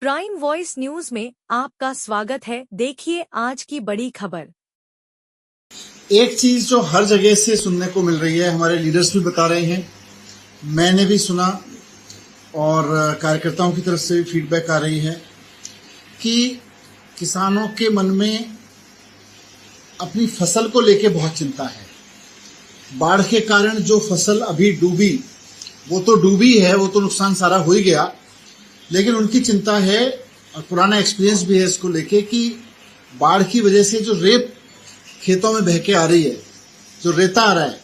Prime voice news में आपका स्वागत है। देखिए आज की बड़ी खबर। एक चीज जो हर जगह से सुनने को मिल रही है, हमारे लीडर्स भी बता रहे हैं, मैंने भी सुना और कार्यकर्ताओं की तरफ से भी फीडबैक आ रही है कि किसानों के मन में अपनी फसल को लेके बहुत चिंता है। बाढ़ के कारण जो फसल अभी डूबी, वो तो डूबी है, वो तो नुकसान सारा हो ही गया, लेकिन उनकी चिंता है और पुराना एक्सपीरियंस भी है इसको लेके कि बाढ़ की वजह से जो रेत खेतों में बह के आ रही है, जो रेता आ रहा है,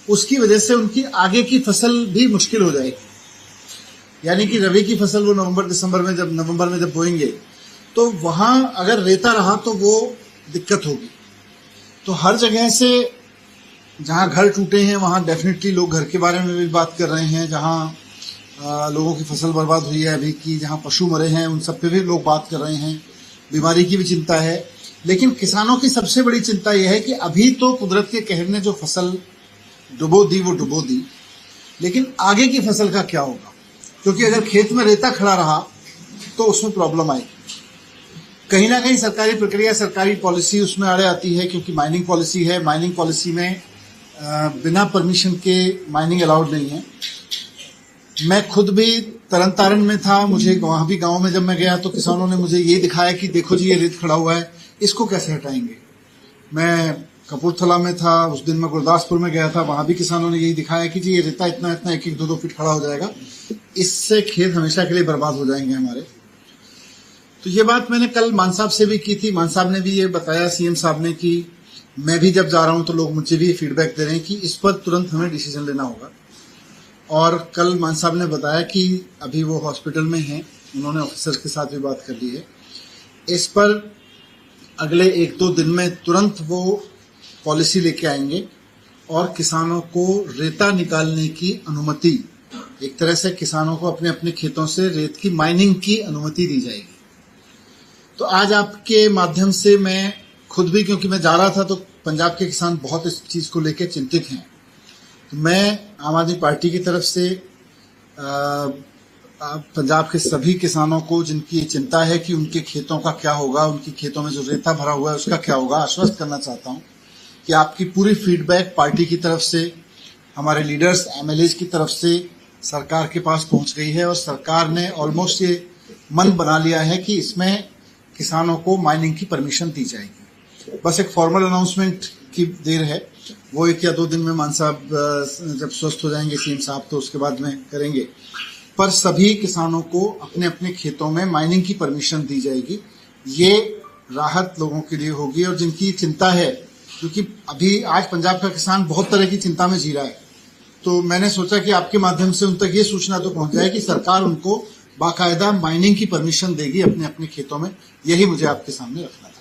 उसकी वजह से उनकी आगे की फसल भी मुश्किल हो जाएगी। यानी कि रबी की फसल वो नवंबर में जब बोएंगे तो वहां अगर रेता रहा तो वो दिक्कत होगी। तो हर जगह से जहां घर टूटे हैं वहां डेफिनेटली लोग घर के बारे में भी बात कर रहे हैं, जहां लोगों की फसल बर्बाद हुई है अभी की, जहां पशु मरे हैं उन सब पे भी लोग बात कर रहे हैं, बीमारी की भी चिंता है। लेकिन किसानों की सबसे बड़ी चिंता यह है कि अभी तो कुदरत के कहर ने जो फसल डुबो दी वो डुबो दी, लेकिन आगे की फसल का क्या होगा? क्योंकि अगर खेत में रेता खड़ा रहा तो उसमें प्रॉब्लम आएगी। कहीं ना कहीं सरकारी प्रक्रिया, सरकारी पॉलिसी उसमें आड़े आती है, क्योंकि माइनिंग पॉलिसी है। माइनिंग पॉलिसी में बिना परमिशन के माइनिंग अलाउड नहीं है। मैं खुद भी तरन तारण में था, मुझे वहां भी गांव में जब मैं गया तो किसानों ने मुझे ये दिखाया कि देखो जी ये रेत खड़ा हुआ है, इसको कैसे हटाएंगे। मैं कपूरथला में था, उस दिन मैं गुरदासपुर में गया था, वहां भी किसानों ने यही दिखाया कि जी ये रेता इतना इतना 1-1, 2-2 फीट खड़ा हो जाएगा, इससे खेत हमेशा के लिए बर्बाद हो जाएंगे हमारे। तो ये बात मैंने कल मान साहब से भी की थी। मान साहब ने भी ये बताया, सीएम साहब ने, कि मैं भी जब जा रहा हूं तो लोग मुझे भी फीडबैक दे रहे हैं कि इस पर तुरंत हमें डिसीजन लेना होगा। और कल मान साहब ने बताया कि अभी वो हॉस्पिटल में हैं, उन्होंने ऑफिसर के साथ भी बात कर ली है। इस पर अगले 1-2 दिन में तुरंत वो पॉलिसी लेके आएंगे और किसानों को रेता निकालने की अनुमति, एक तरह से किसानों को अपने अपने खेतों से रेत की माइनिंग की अनुमति दी जाएगी। तो आज आपके माध्यम से मैं खुद भी, क्योंकि मैं जा रहा था तो पंजाब के किसान बहुत इस चीज को लेकर चिंतित हैं, तो मैं आम आदमी पार्टी की तरफ से पंजाब के सभी किसानों को, जिनकी चिंता है कि उनके खेतों का क्या होगा, उनके खेतों में जो रेता भरा हुआ है उसका क्या होगा, आश्वस्त करना चाहता हूं कि आपकी पूरी फीडबैक पार्टी की तरफ से, हमारे लीडर्स, एमएलएज की तरफ से सरकार के पास पहुंच गई है और सरकार ने ऑलमोस्ट ये मन बना लिया है कि इसमें किसानों को माइनिंग की परमिशन दी जाएगी। बस एक फॉर्मल अनाउंसमेंट की देर है, वो 1 या 2 दिन में मान साहब जब स्वस्थ हो जाएंगे सीएम साहब तो उसके बाद में करेंगे। पर सभी किसानों को अपने अपने खेतों में माइनिंग की परमिशन दी जाएगी। ये राहत लोगों के लिए होगी। और जिनकी चिंता है, क्योंकि अभी आज पंजाब का किसान बहुत तरह की चिंता में जी रहा है, तो मैंने सोचा कि आपके माध्यम से उन तक ये सूचना तो पहुंच जाए कि सरकार उनको बाकायदा माइनिंग की परमिशन देगी अपने अपने खेतों में। यही मुझे आपके सामने रखना था।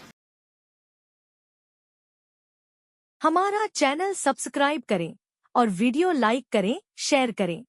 हमारा चैनल सब्सक्राइब करें और वीडियो लाइक करें, शेयर करें।